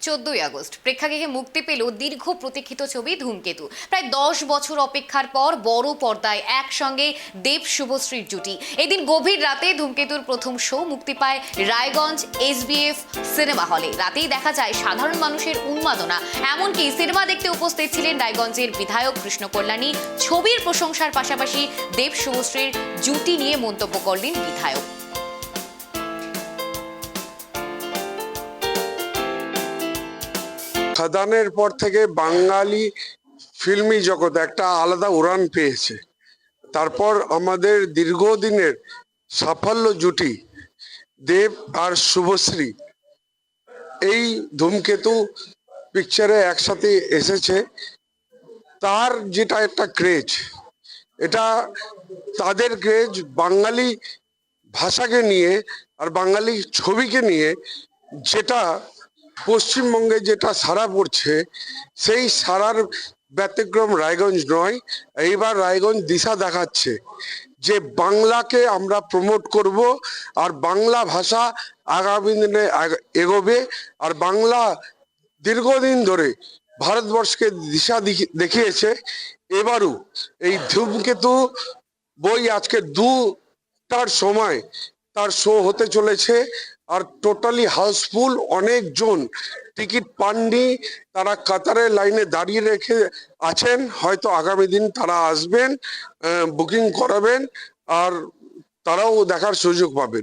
14 August প্রেক্ষাগৃহে মুক্তি পেল দীর্ঘ প্রতীক্ষিত ছবি ধূমকেতু। প্রায় 10 বছর অপেক্ষার পর বড় পর্দায় একসঙ্গে দেব শুভশ্রীর জুটি। এদিন গভীর রাতে ধূমকেতুর প্রথম শো মুক্তি পায় রায়গঞ্জ SBF সিনেমা হলে। রাতেই দেখা যায় সাধারণ মানুষের উন্মাদনা, এমনকি সিনেমা দেখতে উপস্থিত ছিলেন রায়গঞ্জের বিধায়ক কৃষ্ণ কল্যাণী। ছবির প্রশংসার পাশাপাশি দেব শুভশ্রীর জুটি নিয়ে মন্তব্য করলেন বিধায়ক। খাদানের পর থেকে বাঙালি ফিল্মি জগৎ একটা আলাদা উড়ান পেয়েছে। তারপর আমাদের দীর্ঘদিনের সাফল্য জুটি দেব আর শুভশ্রী এই ধূমকেতু পিকচারে একসাথে এসেছে। তার যেটা একটা ক্রেজ, এটা তাদের ক্রেজ বাঙালি ভাষাকে নিয়ে আর বাঙালি ছবিকে নিয়ে, যেটা পশ্চিমবঙ্গে যেটা সাড়া পড়ছে, সেই সাড়ার ব্যতিক্রম রায়গঞ্জ নয়। এইবার রায়গঞ্জ দিশা দেখাচ্ছে যে বাংলাকে আমরা প্রমোট করব আর বাংলা ভাষা আগামী দিনে এগোবে। আর বাংলা দীর্ঘদিন ধরে ভারতবর্ষকে দিশা দেখিয়েছে। এবারও এই ধূমকেতু বই আজকে 2টার সময় তার শো হতে চলেছে। আর টোটালি হাউসফুল, অনেকজন টিকিট পাননি, তারা কাতারের লাইনে দাঁড়িয়ে রেখে আছেন। হয়তো আগামী দিন তারা আসবেন, বুকিং করাবেন আর তারাও দেখার সুযোগ পাবেন।